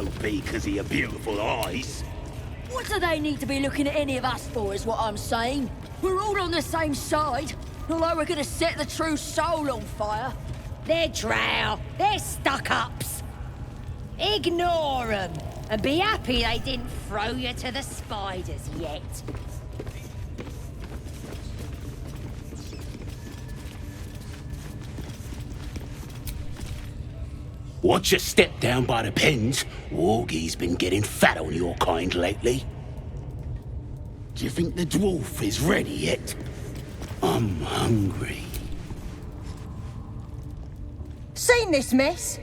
won't be 'cause of your beautiful eyes. What do they need to be looking at any of us for, is what I'm saying? We're all on the same side. Although we're gonna set the true soul on fire. They're drow. They're stuck-ups. Ignore them. And be happy they didn't throw you to the spiders yet. Watch your step down by the pens. Wargie's been getting fat on your kind lately. Do you think the dwarf is ready yet? I'm hungry. Seen this mess?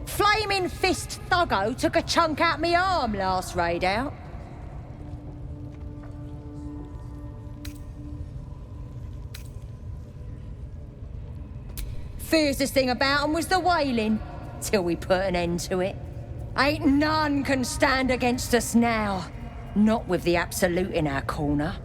Flaming Fist Thuggo took a chunk out me arm last raid out. Fiercest thing about 'em was the wailing, till we put an end to it. Ain't none can stand against us now. Not with the Absolute in our corner.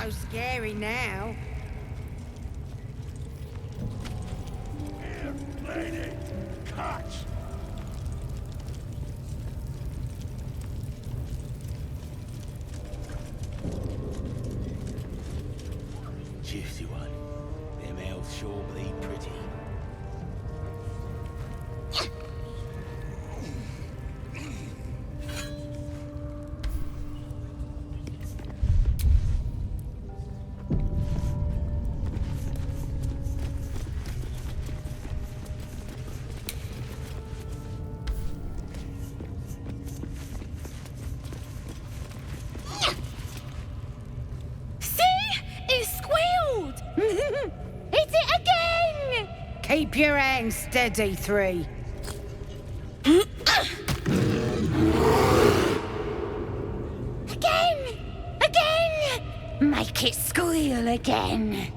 So scary now. Here, lady, catch. Juicy one. Them elves sure bleed pretty. Hit it again! Keep your hands steady, Three. Again! Again! Make it squeal again.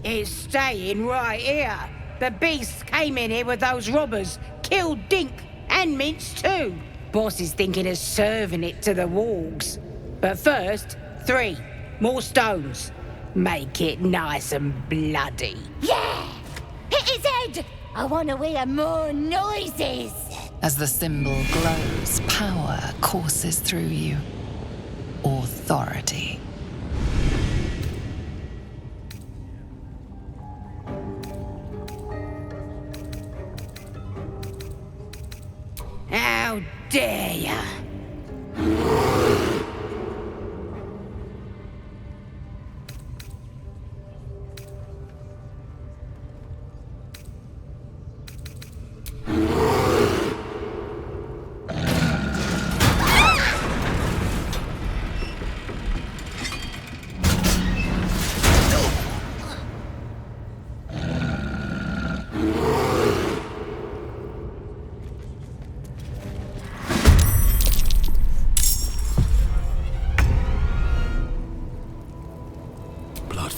It's staying right here. The beast came in here with those robbers, killed Dink and Mince too. Boss is thinking of serving it to the wargs. But first, 3 more stones. Make it nice and bloody. Yeah! Hit his head! I want to hear more noises! As the symbol glows, power courses through you. Authority. How dare ya?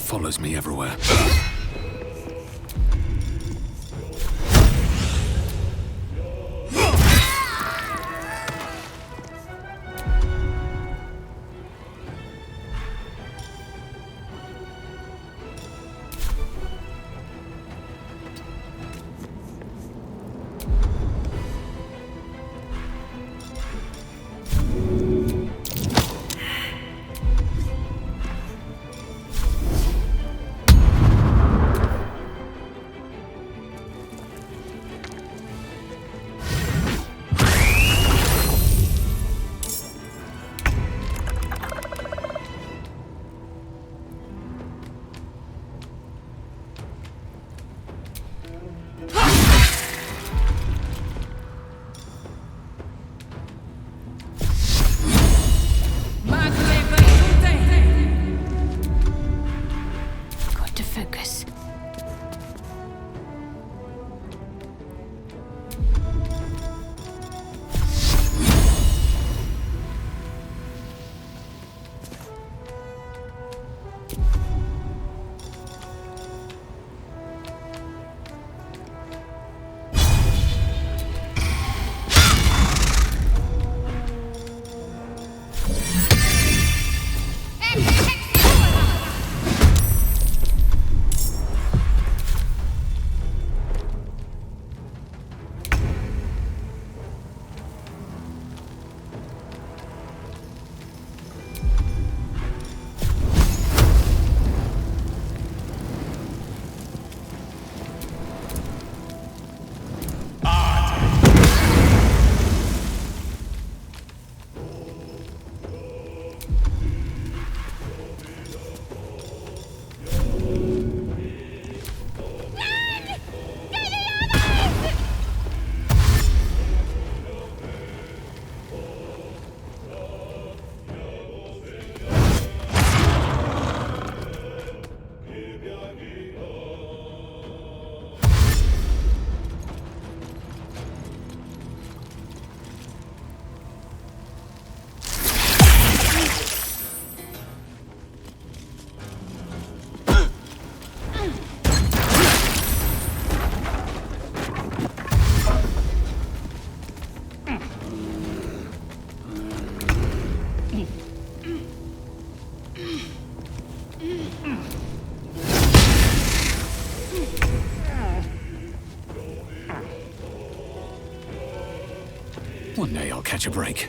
Follows me everywhere. One day I'll catch a break.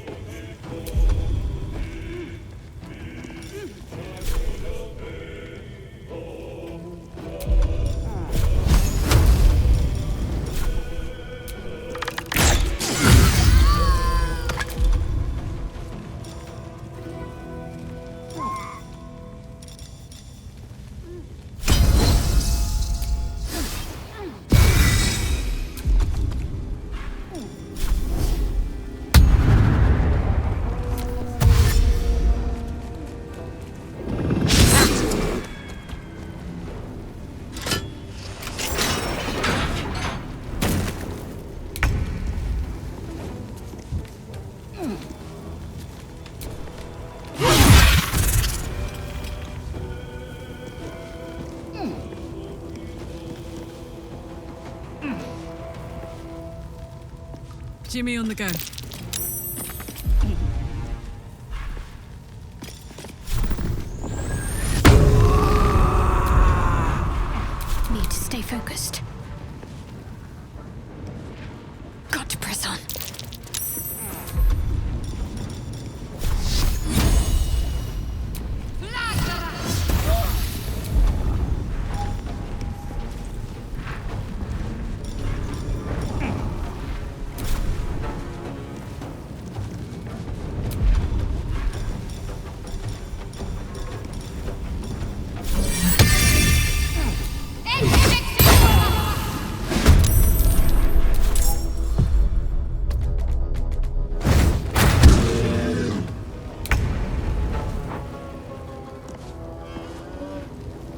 Jimmy on the go. Need to stay focused. Got to press on.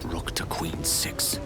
Rook to queen 6.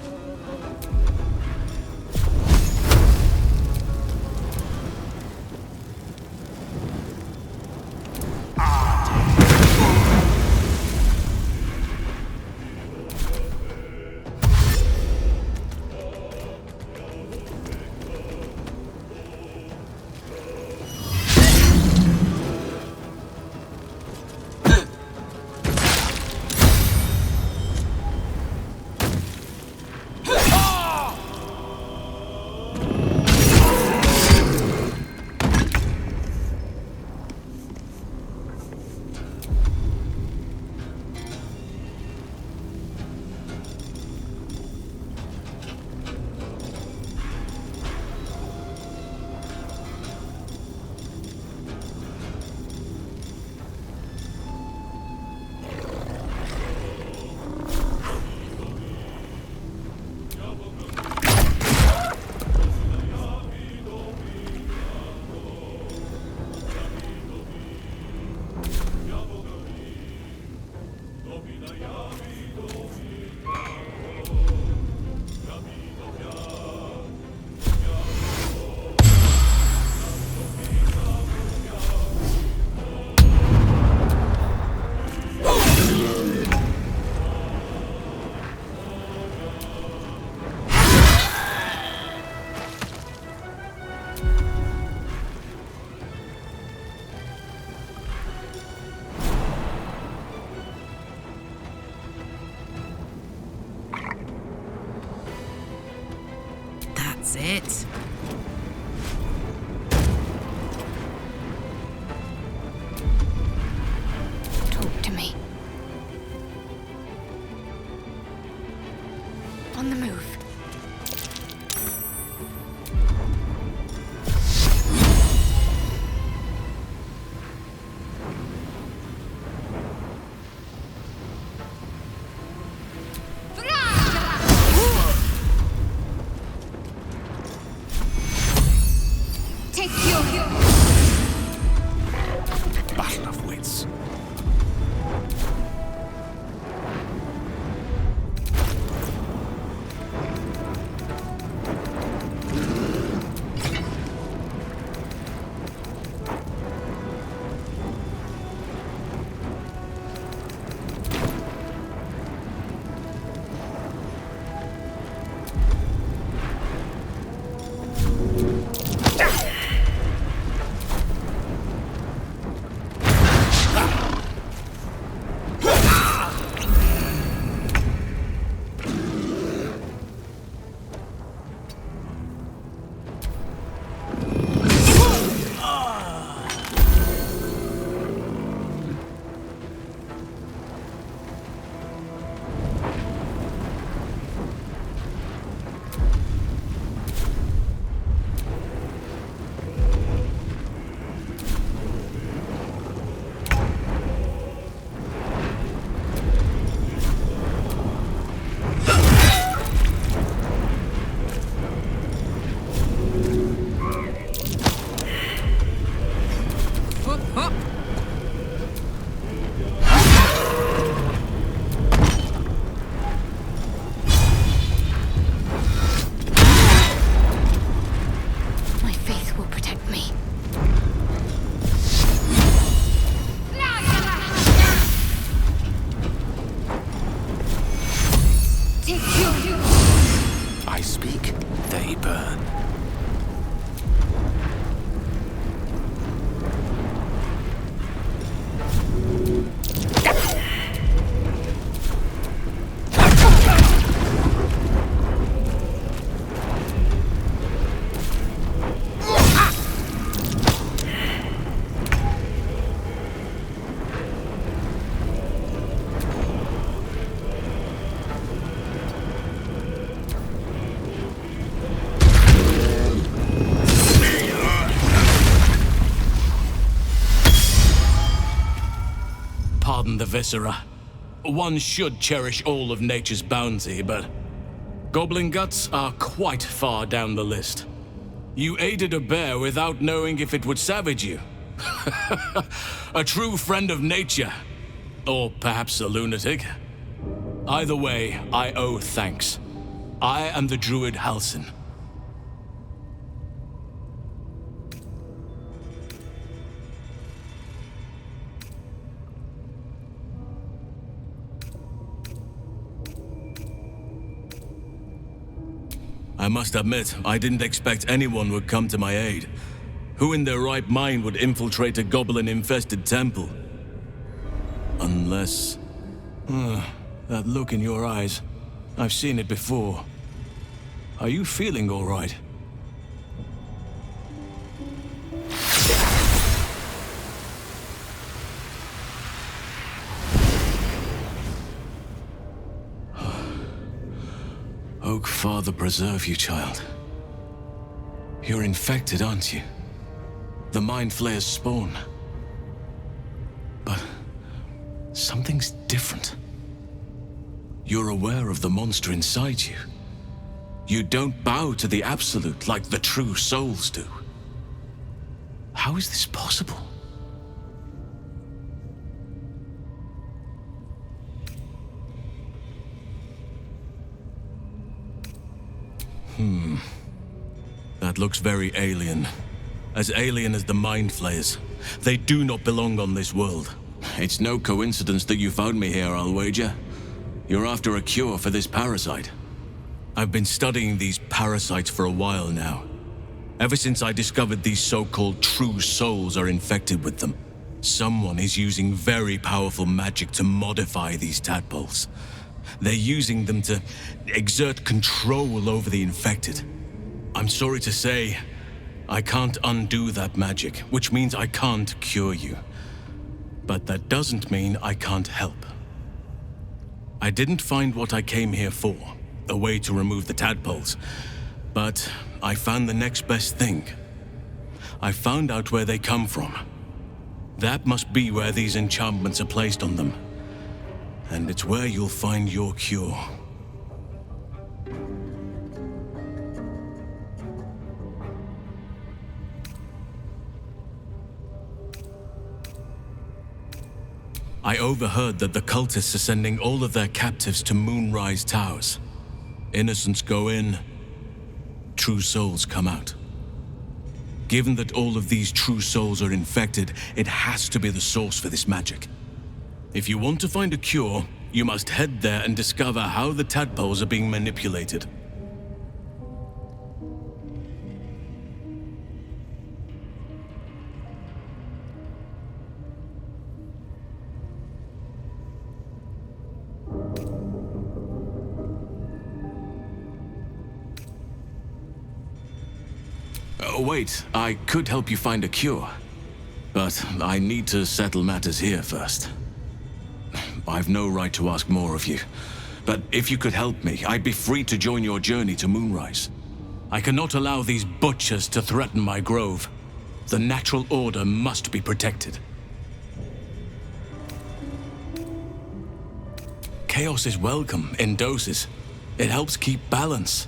That's it. Talk to me. On the move. I speak, they burn. Pardon the viscera. One should cherish all of nature's bounty, but goblin guts are quite far down the list. You aided a bear without knowing if it would savage you. A true friend of nature. Or perhaps a lunatic. Either way, I owe thanks. I am the druid Halsin. I must admit, I didn't expect anyone would come to my aid. Who in their right mind would infiltrate a goblin-infested temple? Unless... that look in your eyes. I've seen it before. Are you feeling all right? Oak Father preserve you, child. You're infected, aren't you? The Mind Flayer's spawn. But something's different. You're aware of the monster inside you. You don't bow to the Absolute like the true souls do. How is this possible? That looks very alien. As alien as the Mind Flayers. They do not belong on this world. It's no coincidence that you found me here, I'll wager. You're after a cure for this parasite. I've been studying these parasites for a while now. Ever since I discovered these so-called true souls are infected with them. Someone is using very powerful magic to modify these tadpoles. They're using them to exert control over the infected. I'm sorry to say, I can't undo that magic, which means I can't cure you. But that doesn't mean I can't help. I didn't find what I came here for, a way to remove the tadpoles, but I found the next best thing. I found out where they come from. That must be where these enchantments are placed on them. And it's where you'll find your cure. I overheard that the cultists are sending all of their captives to Moonrise Towers. Innocents go in, true souls come out. Given that all of these true souls are infected, it has to be the source for this magic. If you want to find a cure, you must head there and discover how the tadpoles are being manipulated. Wait, I could help you find a cure. But I need to settle matters here first. I've no right to ask more of you. But if you could help me, I'd be free to join your journey to Moonrise. I cannot allow these butchers to threaten my grove. The natural order must be protected. Chaos is welcome in doses. It helps keep balance.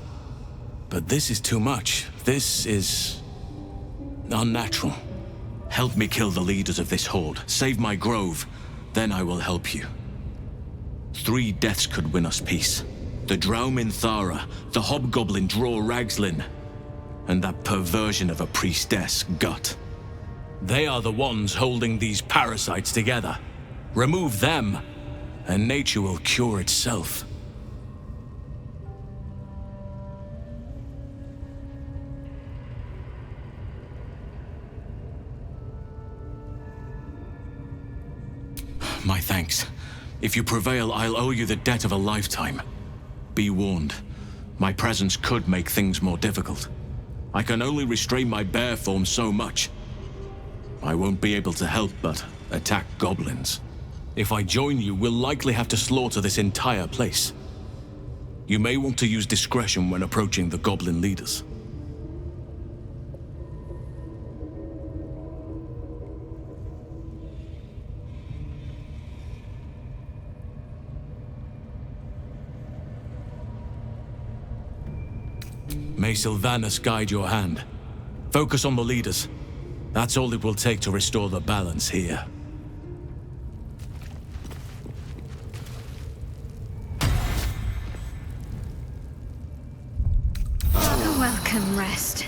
But this is too much. This is unnatural. Help me kill the leaders of this horde. Save my grove. Then I will help you. 3 deaths could win us peace. The Draumin Thara, the Hobgoblin Draw Ragslin, and that perversion of a priestess, Gut. They are the ones holding these parasites together. Remove them, and nature will cure itself. If you prevail, I'll owe you the debt of a lifetime. Be warned. My presence could make things more difficult. I can only restrain my bear form so much. I won't be able to help but attack goblins. If I join you, we'll likely have to slaughter this entire place. You may want to use discretion when approaching the goblin leaders. May Sylvanus guide your hand. Focus on the leaders. That's all it will take to restore the balance here. A welcome rest.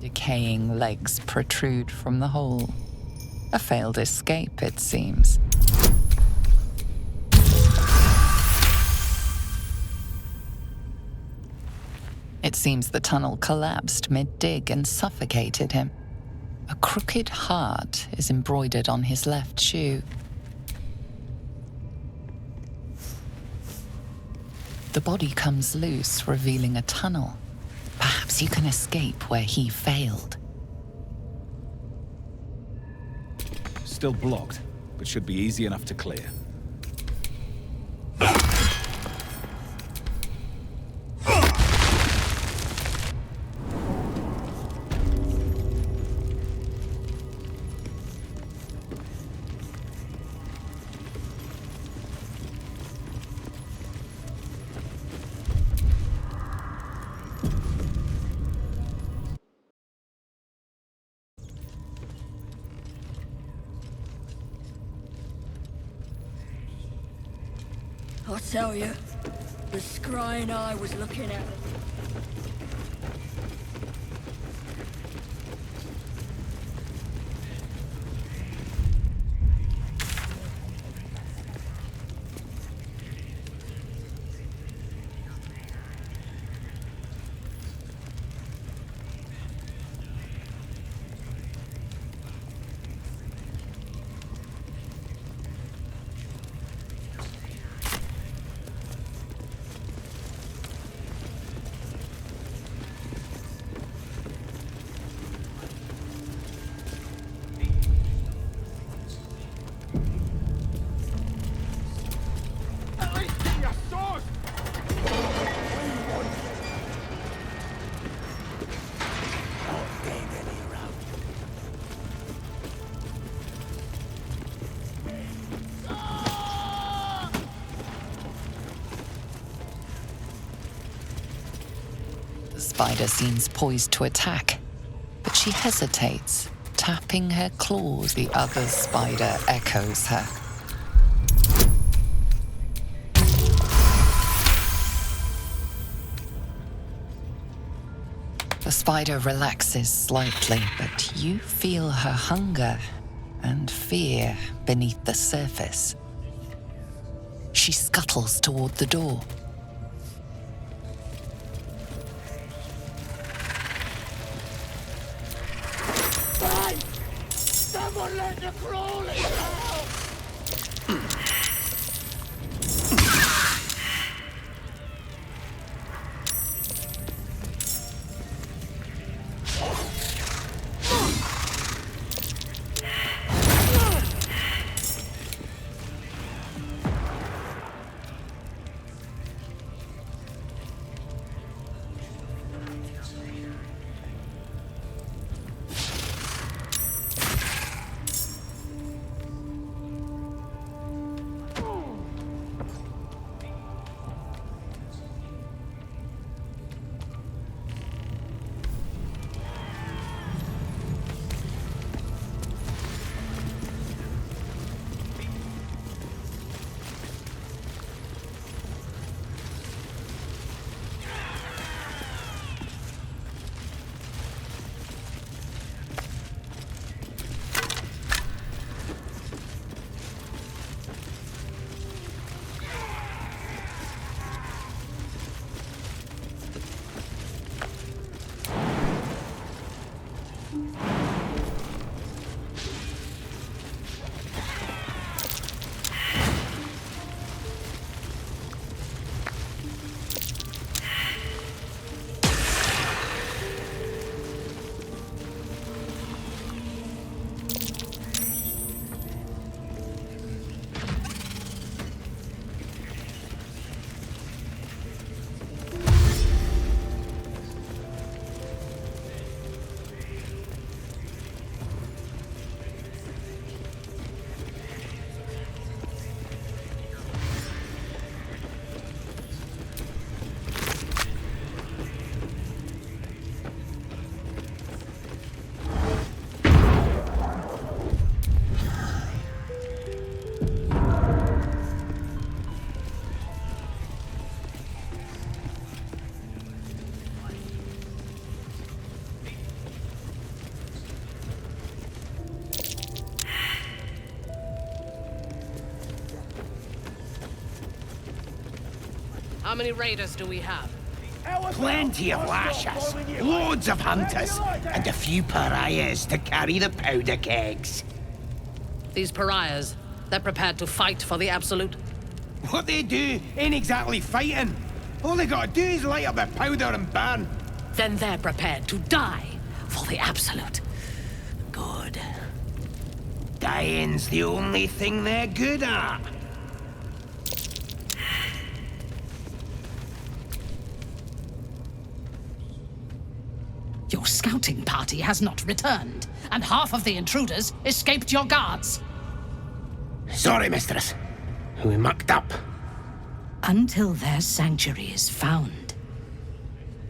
Decaying legs protrude from the hole. A failed escape, it seems. It seems the tunnel collapsed mid-dig and suffocated him. A crooked heart is embroidered on his left shoe. The body comes loose, revealing a tunnel. Perhaps you can escape where he failed. Still blocked, but should be easy enough to clear. I tell you, the scrying eye was looking at it. The spider seems poised to attack, but she hesitates, tapping her claws. The other spider echoes her. The spider relaxes slightly, but you feel her hunger and fear beneath the surface. She scuttles toward the door. Someone let the crawlies out! How many raiders do we have? Plenty of lashers, loads of hunters, and a few pariahs to carry the powder kegs. These pariahs, they're prepared to fight for the Absolute? What they do ain't exactly fighting. All they gotta do is light up their powder and burn. Then they're prepared to die for the Absolute. Good. Dying's the only thing they're good at. Your scouting party has not returned, and half of the intruders escaped your guards. Sorry, mistress. We mucked up. Until their sanctuary is found,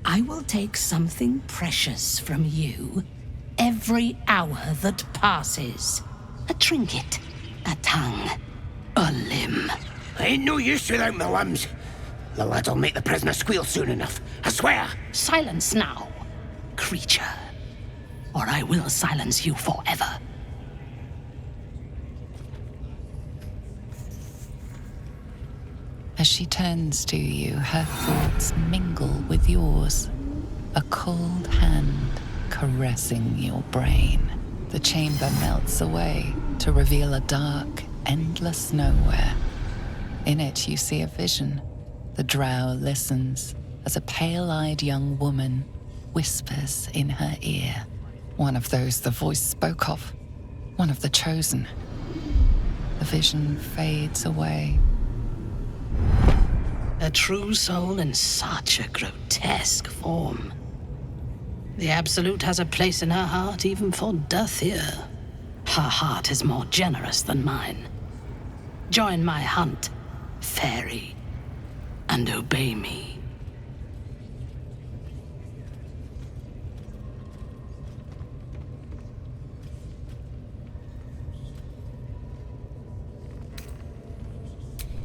I will take something precious from you every hour that passes. A trinket, a tongue, a limb. Ain't no use without my limbs. The lad'll make the prisoner squeal soon enough, I swear. Silence now, creature, or I will silence you forever. As she turns to you, her thoughts mingle with yours. A cold hand caressing your brain. The chamber melts away to reveal a dark, endless nowhere. In it, you see a vision. The drow listens as a pale-eyed young woman whispers in her ear. One of those the voice spoke of. One of the chosen. The vision fades away. A true soul in such a grotesque form. The Absolute has a place in her heart even for Dathir. Her heart is more generous than mine. Join my hunt, fairy, and obey me.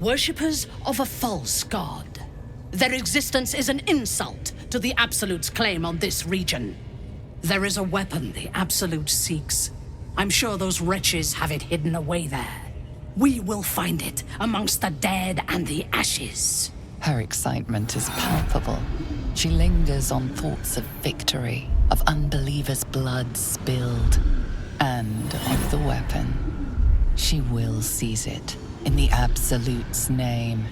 Worshippers of a false god. Their existence is an insult to the Absolute's claim on this region. There is a weapon the Absolute seeks. I'm sure those wretches have it hidden away there. We will find it amongst the dead and the ashes. Her excitement is palpable. She lingers on thoughts of victory, of unbelievers' blood spilled, and of the weapon. She will seize it, in the Absolute's name.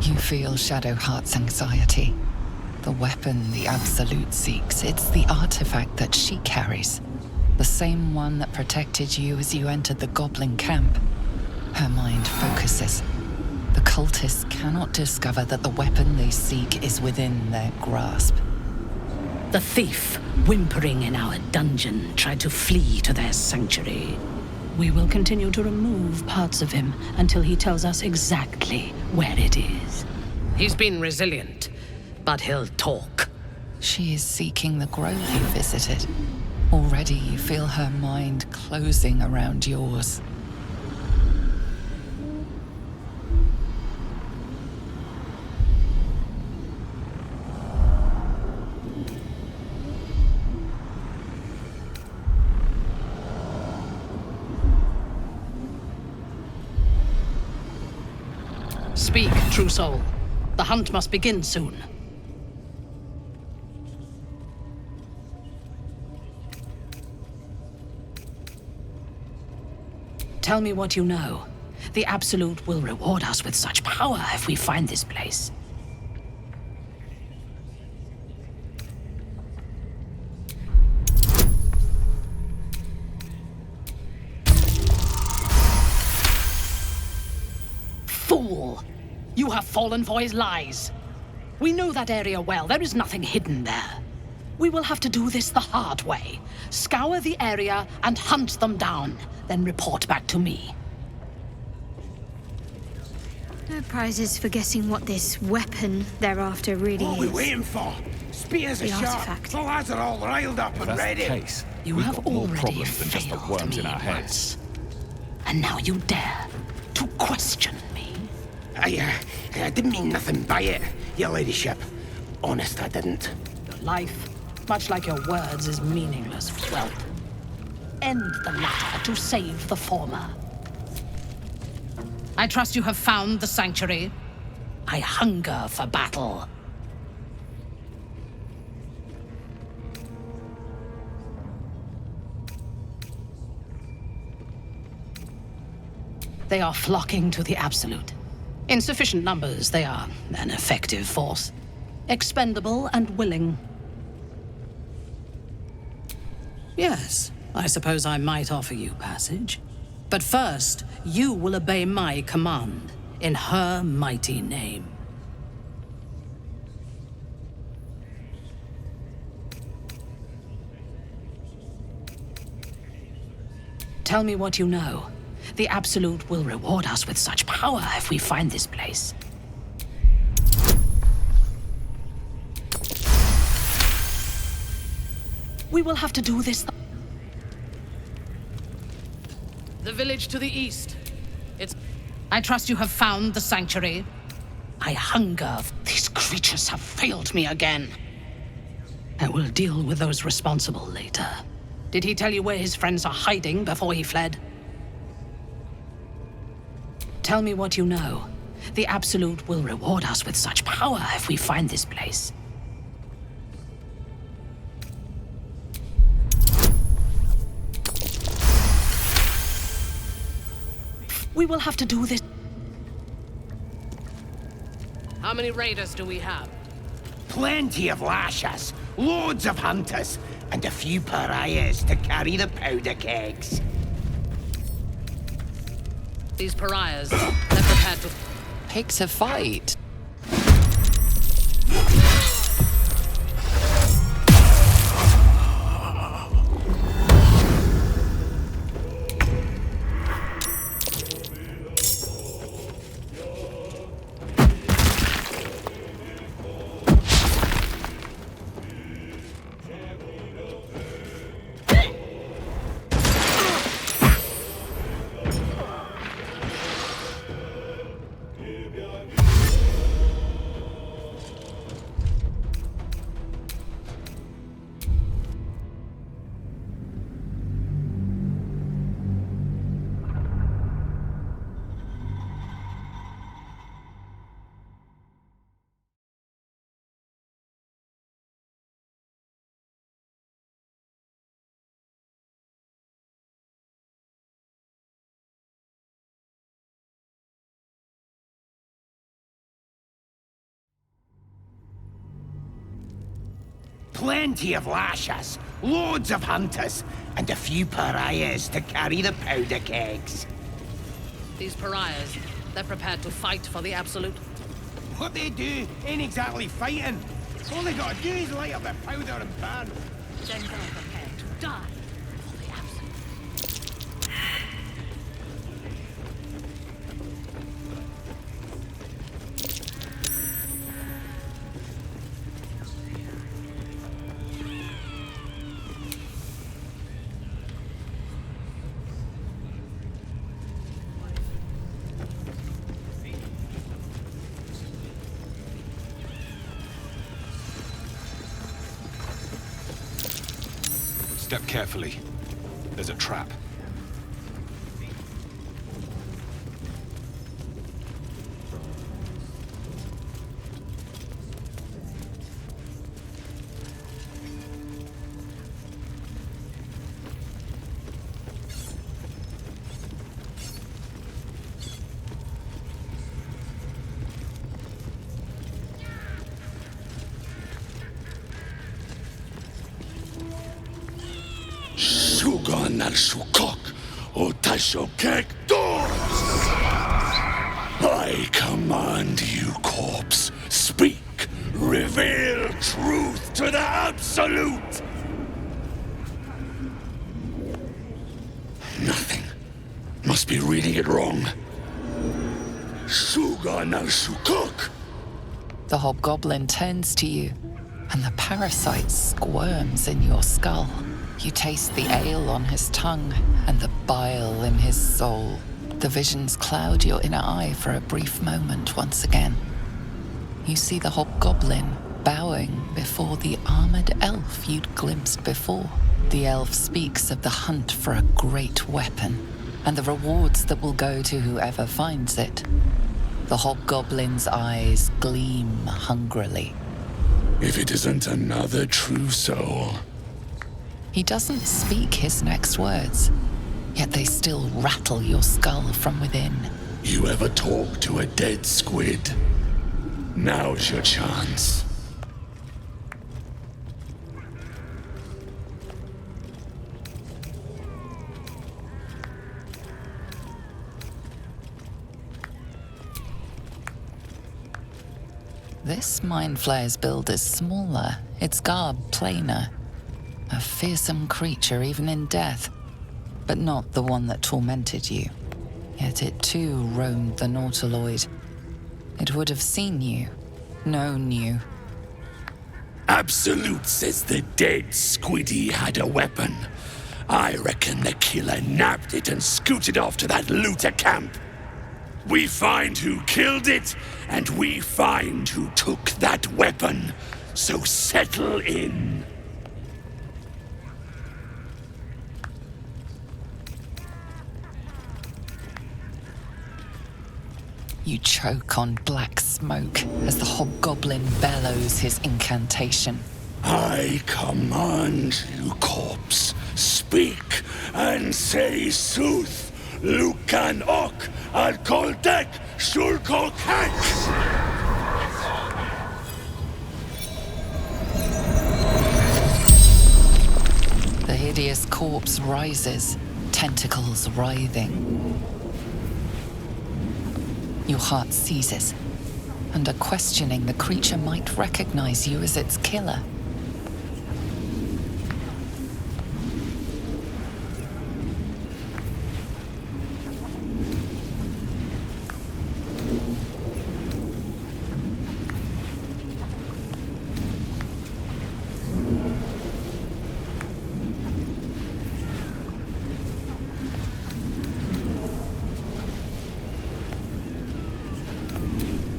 You feel Shadowheart's anxiety. The weapon the Absolute seeks, it's the artifact that she carries. The same one that protected you as you entered the Goblin camp. Her mind focuses. The cultists cannot discover that the weapon they seek is within their grasp. The thief, whimpering in our dungeon, tried to flee to their sanctuary. We will continue to remove parts of him until he tells us exactly where it is. He's been resilient, but he'll talk. She is seeking the grove you visited. Already you feel her mind closing around yours. Speak, true soul. The hunt must begin soon. Tell me what you know. The Absolute will reward us with such power if we find this place. Fool! You have fallen for his lies. We know that area well. There is nothing hidden there. We will have to do this the hard way. Scour the area and hunt them down, then report back to me. No prizes for guessing what this weapon they're after really What is. are we waiting for? Spears are The sharp. artifact. The lads are all riled up and That's ready. the case. You We've have got more already problems than just the failed worms in me our heads. once. And now you dare to question me. I didn't mean nothing by it, your ladyship. Honest, I didn't. Your life, much like your words, is meaningless, whelp. End the latter to save the former. I trust you have found the sanctuary. I hunger for battle. They are flocking to the Absolute. In sufficient numbers, they are an effective force. Expendable and willing. Yes, I suppose I might offer you passage. But first, you will obey my command, in her mighty name. Tell me what you know. The Absolute will reward us with such power if we find this place. We will have to do this. The village to the east. I trust you have found the sanctuary. I hunger. These creatures have failed me again. I will deal with those responsible later. Did he tell you where his friends are hiding before he fled? Tell me what you know. The Absolute will reward us with such power if we find this place. We will have to do this. How many raiders do we have? Plenty of lashes, loads of hunters, and a few pariahs to carry the powder kegs. These pariahs, they're prepared to Pick a fight. plenty of lashers, loads of hunters, and a few pariahs to carry the powder kegs. These pariahs, they're prepared to fight for the Absolute. What they do ain't exactly fighting. All they gotta do is light up their powder and burn. Then they're prepared to die for the Absolute. Step carefully. There's a trap. Sugan al Sukok, Otashokek doors! I command you, corpse. Speak. Reveal truth to the Absolute! Nothing. Must be reading it wrong. Sugan al Sukok! The hobgoblin turns to you, and the parasite squirms in your skull. You taste the ale on his tongue and the bile in his soul. The visions cloud your inner eye for a brief moment once again. You see the hobgoblin bowing before the armored elf you'd glimpsed before. The elf speaks of the hunt for a great weapon and the rewards that will go to whoever finds it. The hobgoblin's eyes gleam hungrily. If it isn't another true soul. He doesn't speak his next words, yet they still rattle your skull from within. You ever talk to a dead squid? Now's your chance. This mind flayer's build is smaller, its garb plainer. A fearsome creature even in death, but not the one that tormented you. Yet it too roamed the Nautiloid. It would have seen you, known you. Absolute says the dead squiddy had a weapon. I reckon the killer nabbed it and scooted off to that looter camp. We find who killed it, and we find who took that weapon. So settle in. You choke on black smoke as the hobgoblin bellows his incantation. I command you, corpse. Speak and say sooth. Lucan ok al koldek shulkok hek. The hideous corpse rises, tentacles writhing. Your heart seizes. Under questioning, the creature might recognize you as its killer.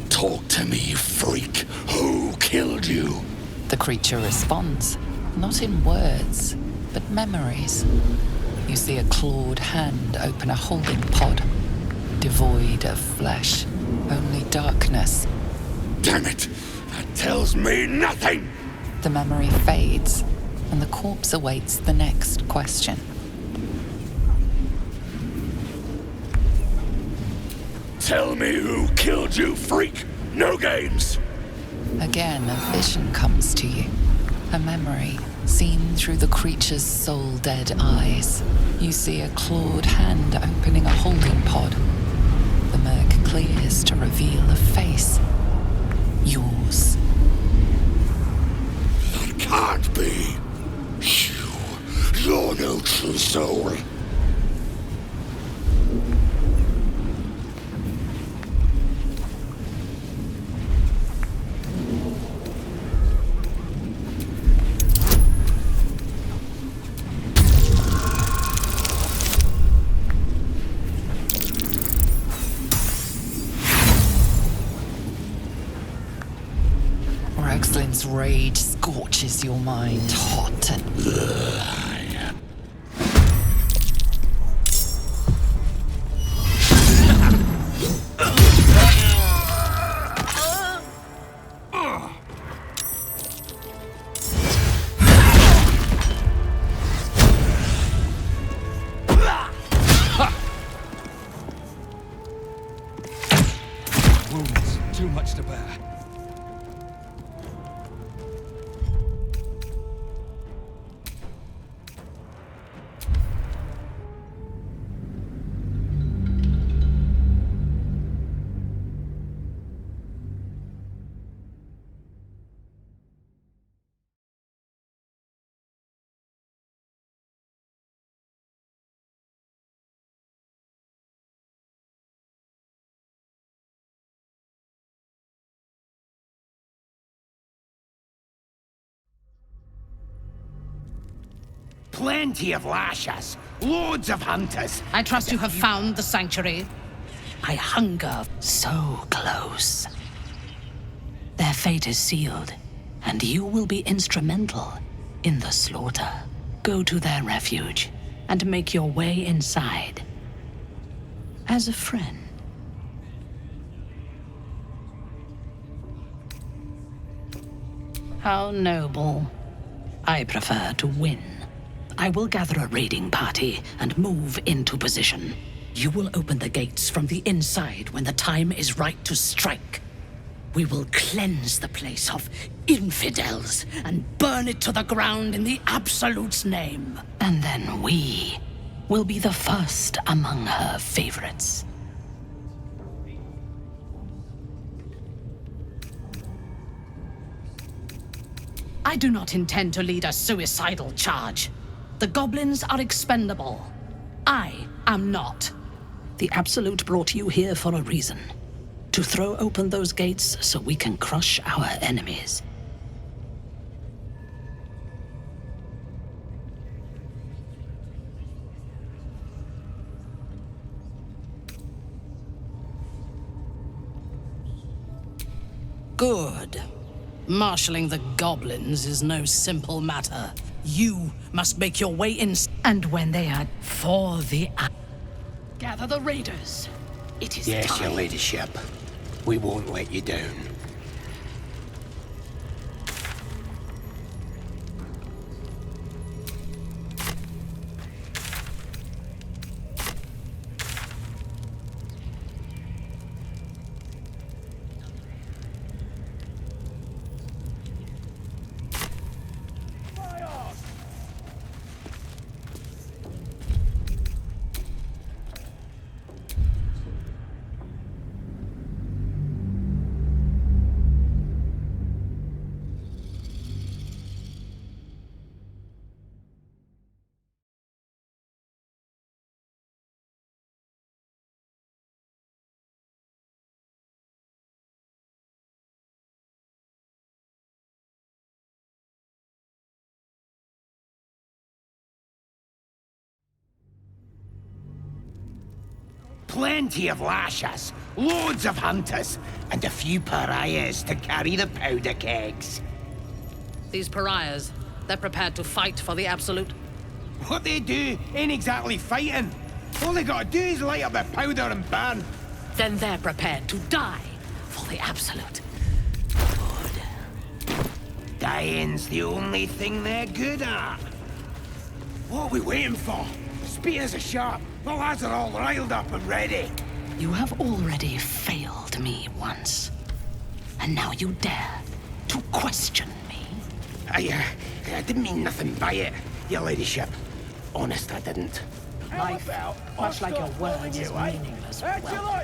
Talk to me, you freak. Who killed you? The creature responds, not in words, but memories. You see a clawed hand open a holding pod, devoid of flesh, only darkness. Damn it! That tells me nothing! The memory fades, and the corpse awaits the next question. Tell me who killed you, freak! No games! Again, a vision comes to you. A memory seen through the creature's soul-dead eyes. You see a clawed hand opening a holding pod. The murk clears to reveal a face. Yours. That can't be. You're no true soul. Rexlin's rage scorches your mind hot and... Wounds, too much to bear. Plenty of lashes, loads of hunters. I trust you have found the sanctuary. I hunger so close. Their fate is sealed, and you will be instrumental in the slaughter. Go to their refuge and make your way inside. As a friend. How noble. I prefer to win. I will gather a raiding party and move into position. You will open the gates from the inside when the time is right to strike. We will cleanse the place of infidels and burn it to the ground in the Absolute's name. And then we will be the first among her favorites. I do not intend to lead a suicidal charge. The goblins are expendable. I am not. The Absolute brought you here for a reason. To throw open those gates so we can crush our enemies. Good. Marshalling the goblins is no simple matter. You must make your way in. And when they are for the... Gather the raiders. It is Yes, time. your ladyship. We won't let you down. Plenty of lashes, loads of hunters, and a few pariahs to carry the powder kegs. These pariahs, they're prepared to fight for the Absolute. What they do ain't exactly fighting. All they gotta do is light up their powder and burn. Then they're prepared to die for the Absolute. Good. Dying's the only thing they're good at. What are we waiting for? Spears are sharp. The lads are all riled up and ready. You have already failed me once. And now you dare to question me? I didn't mean nothing by it, your ladyship. Honest, I didn't. Life, much like your words, is meaningless. Well,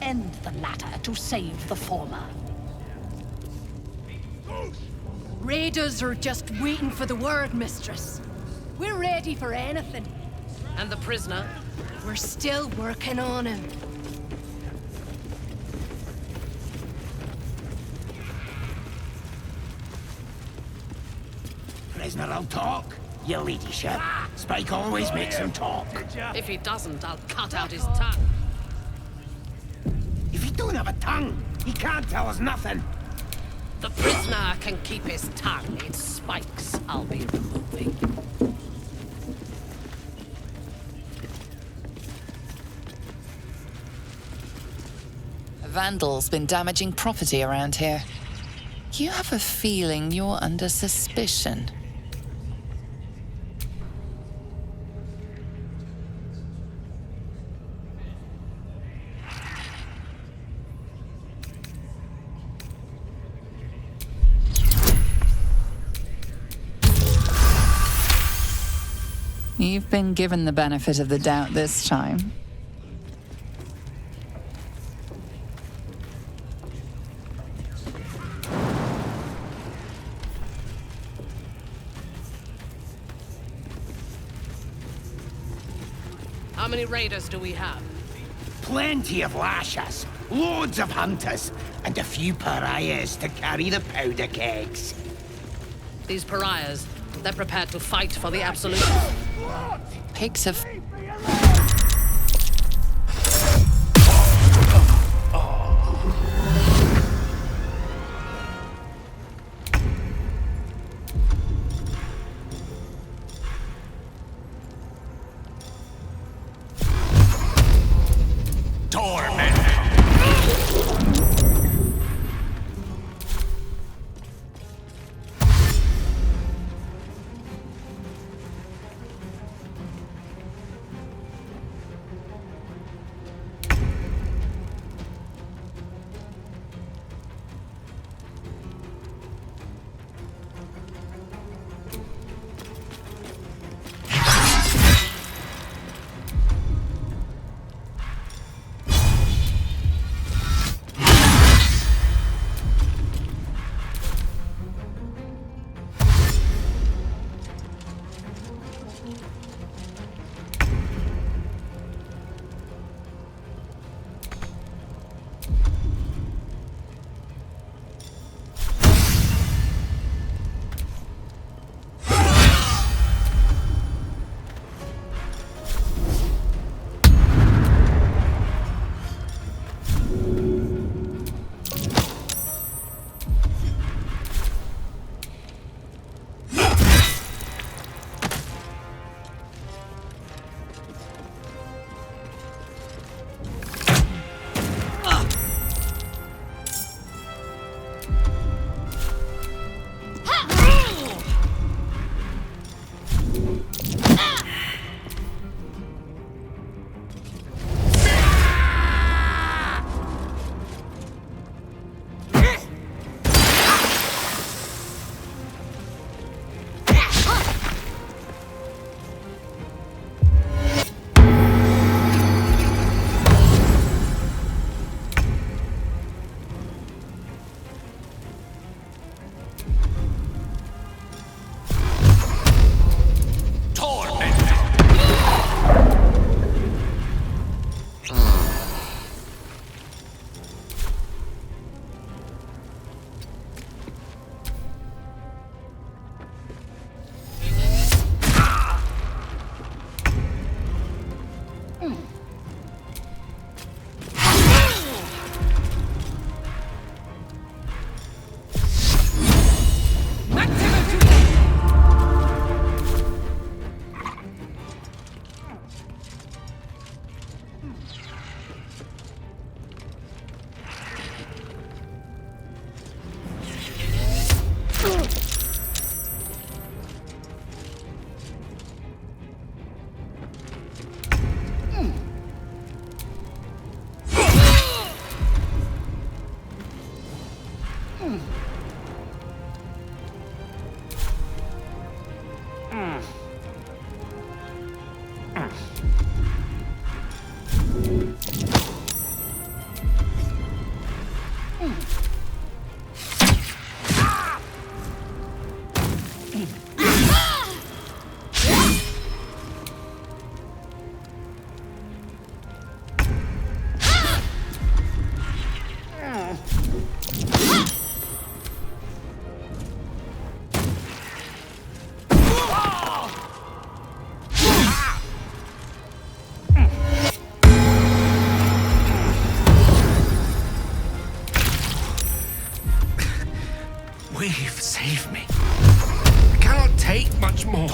end the latter to save the former. Raiders are just waiting for the word, mistress. We're ready for anything. And the prisoner? We're still working on him. Prisoner, I'll talk, your ladyship. Spike always makes him talk. If he doesn't, I'll cut out his tongue. If he don't have a tongue, he can't tell us nothing. The prisoner can keep his tongue. It's Spike's I'll be removing. A vandal's been damaging property around here. You have a feeling you're under suspicion. You've been given the benefit of the doubt this time. How many raiders do we have? Plenty of lashers, loads of hunters, and a few pariahs to carry the powder kegs. These pariahs, they're prepared to fight for the Absolute. Pigs have... Weave, save me. I cannot take much more.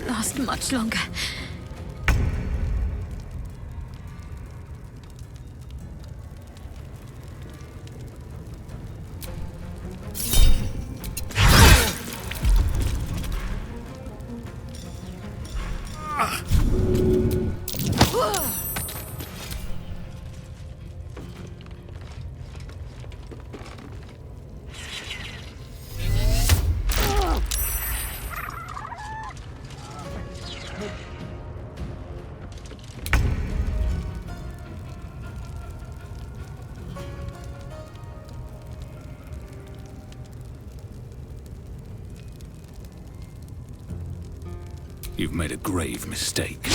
Last much longer. You've made a grave mistake.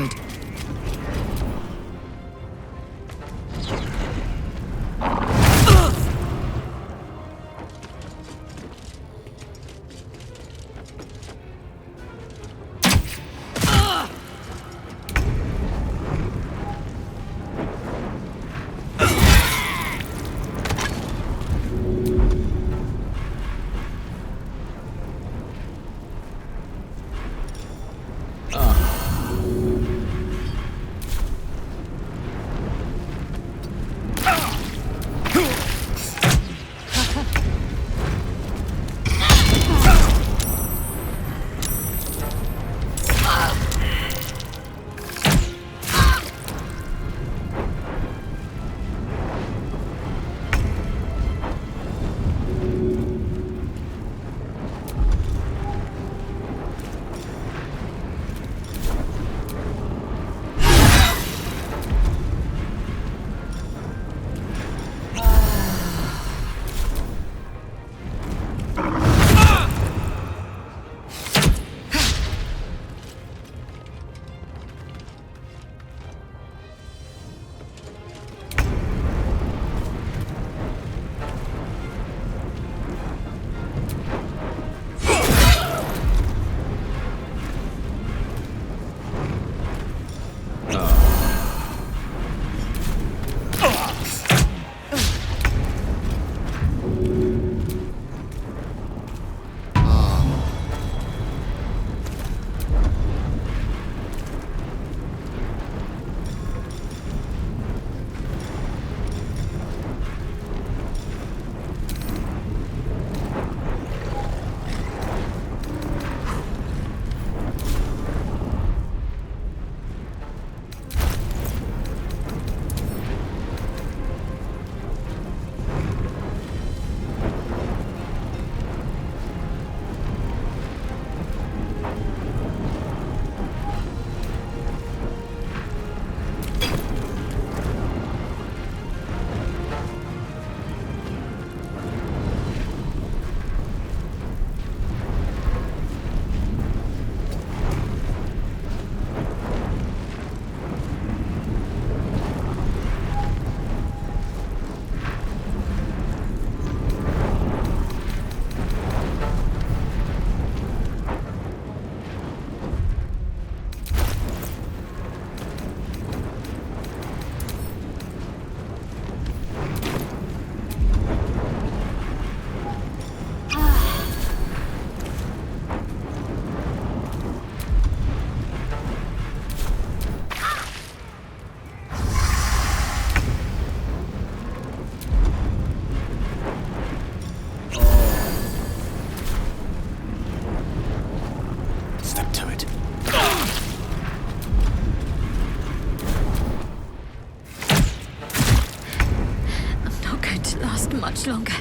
covered. Much longer.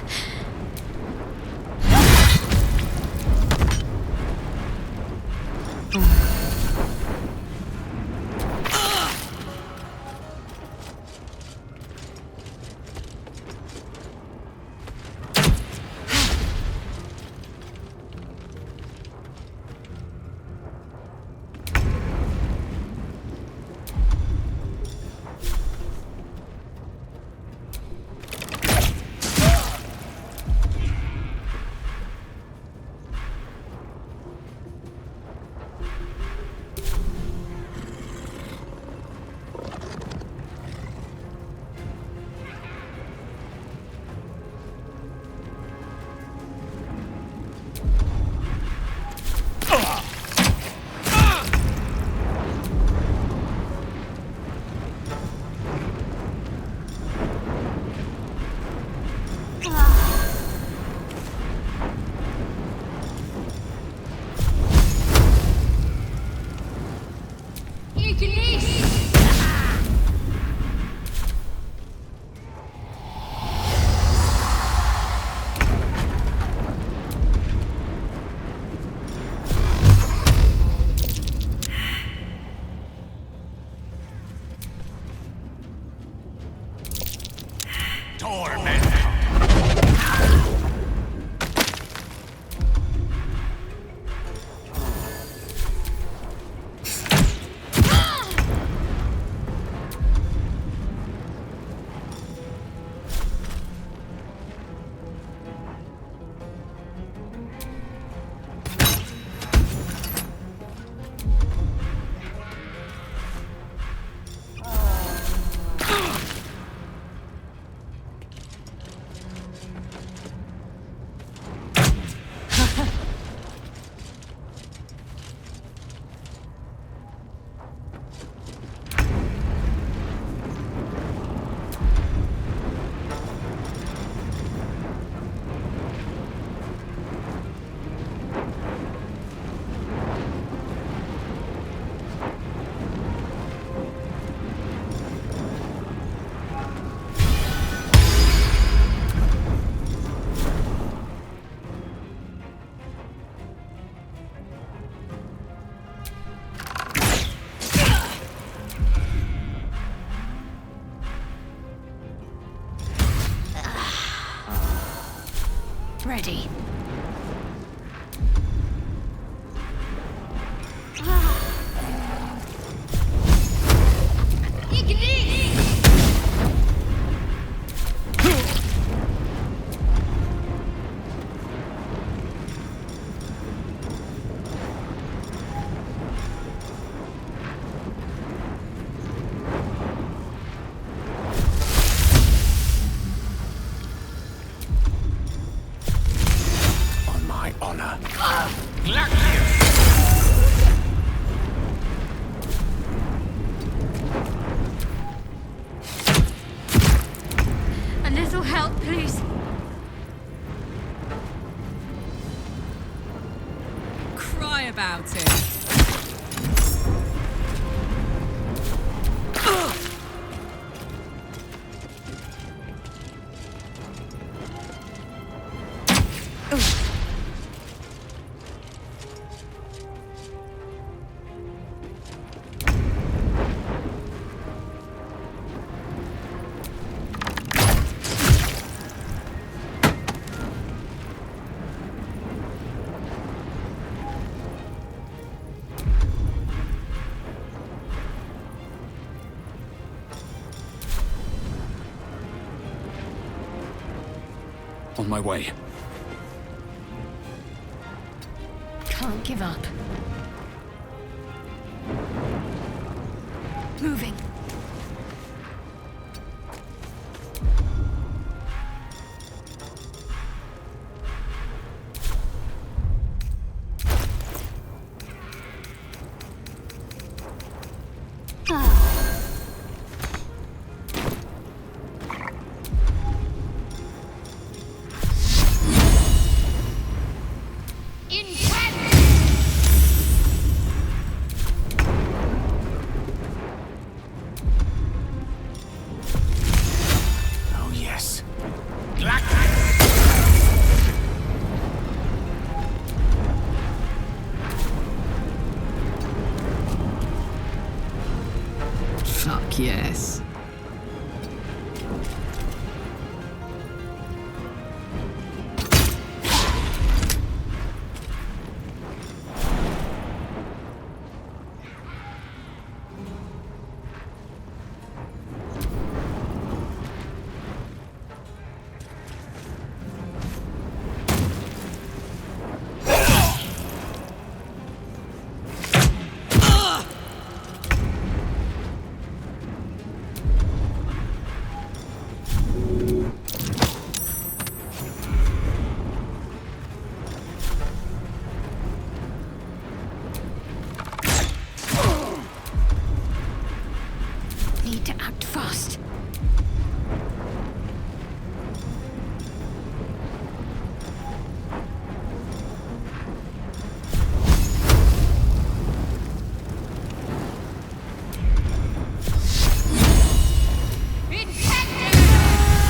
ready. On my honor. A little help, please. Cry about it. On my way. Can't give up. Moving. Oh, yes. Fuck yes. Need to act fast.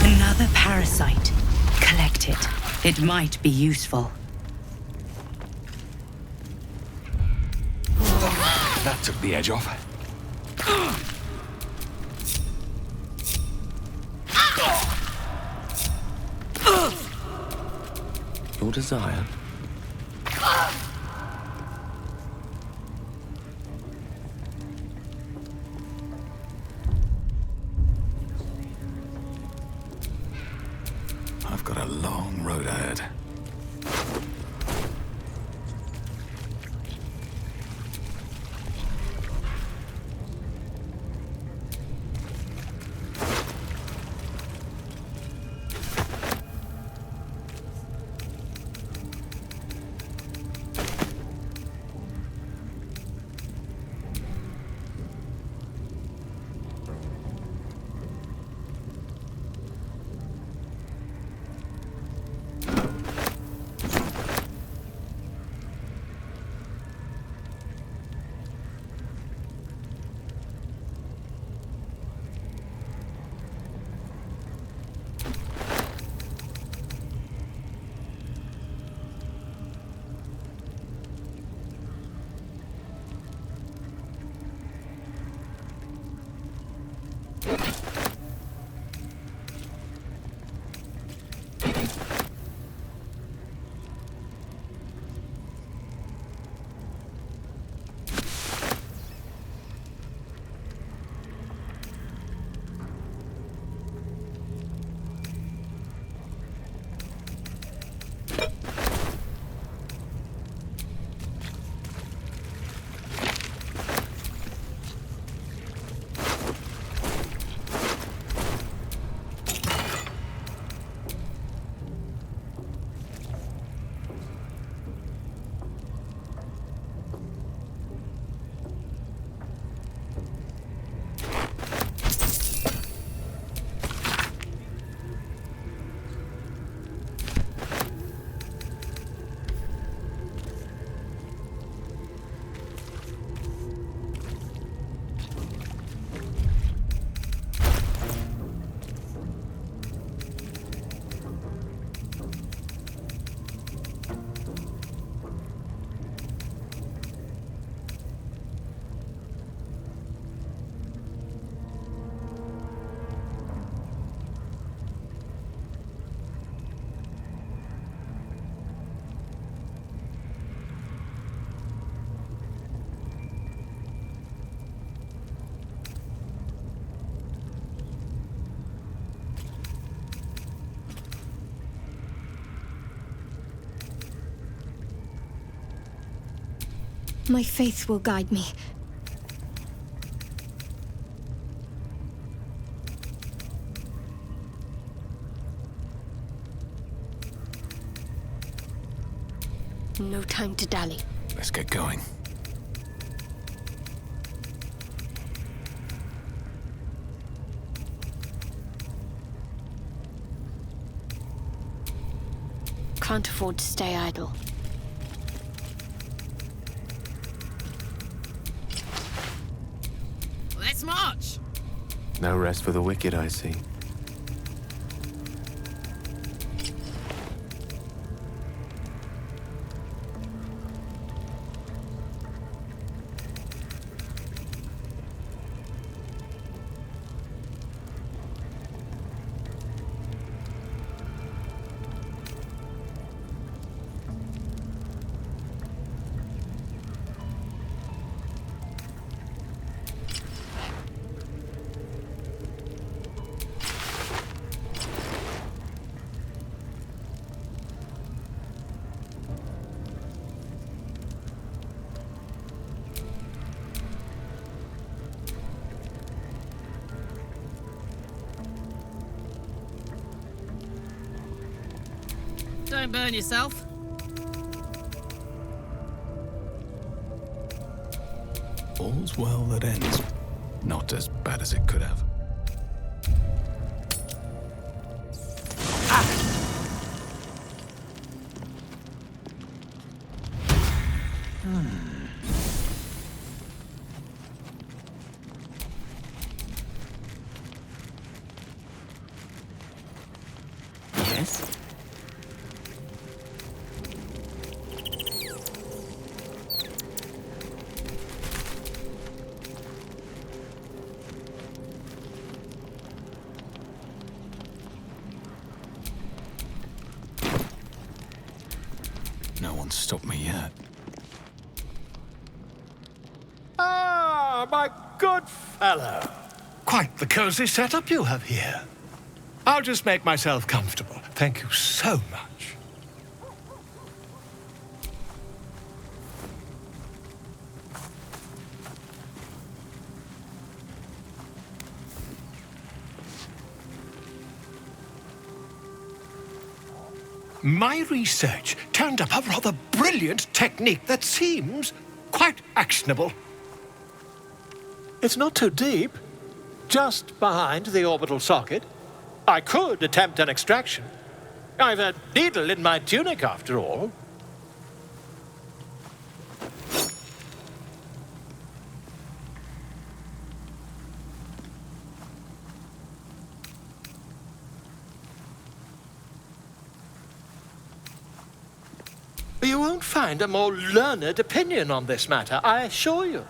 Another parasite. Collect it. It might be useful. That took the edge off. Your desire. I've got a long road ahead. My faith will guide me. No time to dally. Let's get going. Can't afford to stay idle. Let's march! No rest for the wicked, I see. Don't burn yourself. All's well that ends. Not as bad as it could have. Yes? No one's stopped me yet. Ah, my good fellow. Quite the cozy setup you have here. I'll just make myself comfortable. Thank you so much. My research turned up a rather brilliant technique that seems quite actionable. It's not too deep, just behind the orbital socket. I could attempt an extraction. I've a needle in my tunic, after all. You won't find a more learned opinion on this matter, I assure you.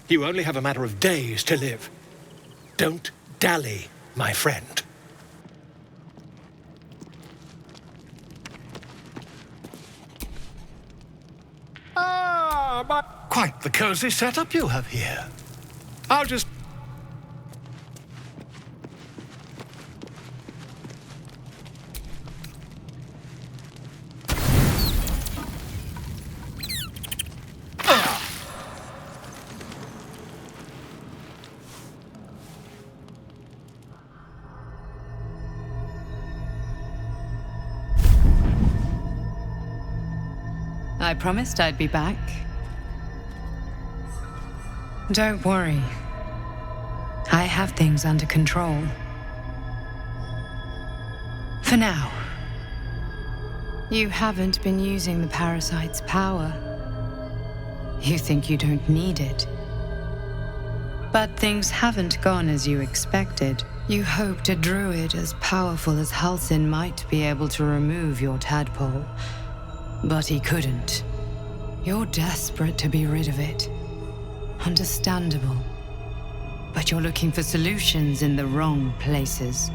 You only have a matter of days to live. Don't dally, my friend. Ah, but quite the cozy setup you have here. I'll just... I promised I'd be back. Don't worry. I have things under control. For now. You haven't been using the parasite's power. You think you don't need it. But things haven't gone as you expected. You hoped a druid as powerful as Halsin might be able to remove your tadpole. But he couldn't. You're desperate to be rid of it. Understandable. But you're looking for solutions in the wrong places.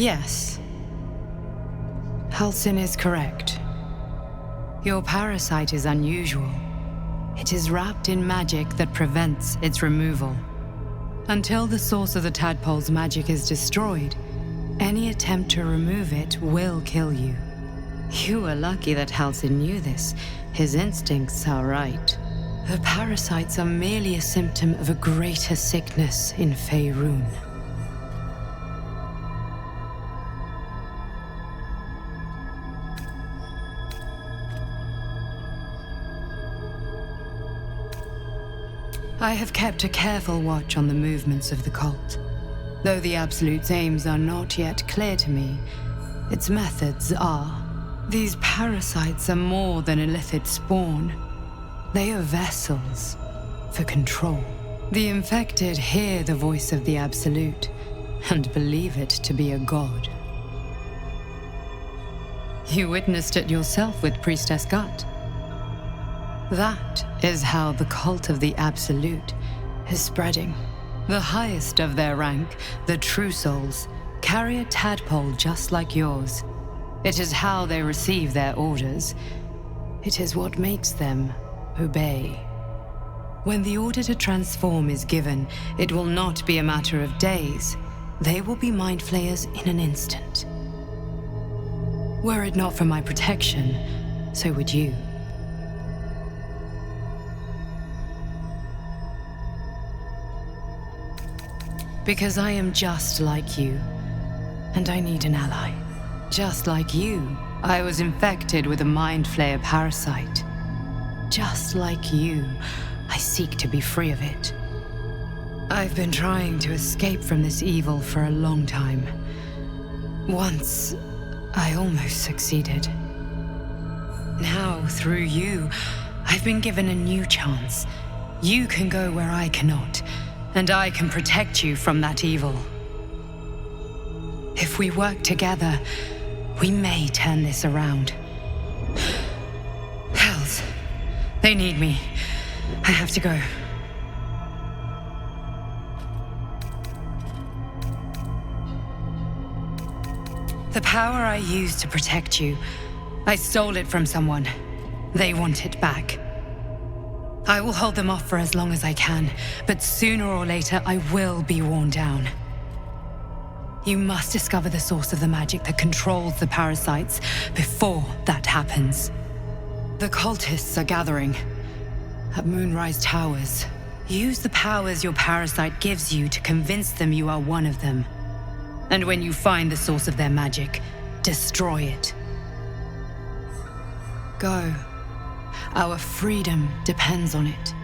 Yes. Halsin is correct. Your parasite is unusual. It is wrapped in magic that prevents its removal. Until the source of the tadpole's magic is destroyed, any attempt to remove it will kill you. You were lucky that Halsin knew this. His instincts are right. The parasites are merely a symptom of a greater sickness in Faerun. I have kept a careful watch on the movements of the cult. Though the Absolute's aims are not yet clear to me, its methods are. These parasites are more than illithid spawn. They are vessels for control. The infected hear the voice of the Absolute and believe it to be a god. You witnessed it yourself with Priestess Gut. That is how the cult of the Absolute is spreading. The highest of their rank, the True Souls, carry a tadpole just like yours. It is how they receive their orders. It is what makes them obey. When the order to transform is given, it will not be a matter of days. They will be mind flayers in an instant. Were it not for my protection, so would you. Because I am just like you, and I need an ally. Just like you, I was infected with a Mind Flayer parasite. Just like you, I seek to be free of it. I've been trying to escape from this evil for a long time. Once, I almost succeeded. Now, through you, I've been given a new chance. You can go where I cannot, and I can protect you from that evil. If we work together, we may turn this around. Hells, they need me. I have to go. The power I used to protect you, I stole it from someone. They want it back. I will hold them off for as long as I can, but sooner or later I will be worn down. You must discover the source of the magic that controls the parasites before that happens. The cultists are gathering at Moonrise Towers. Use the powers your parasite gives you to convince them you are one of them. And when you find the source of their magic, destroy it. Go. Our freedom depends on it.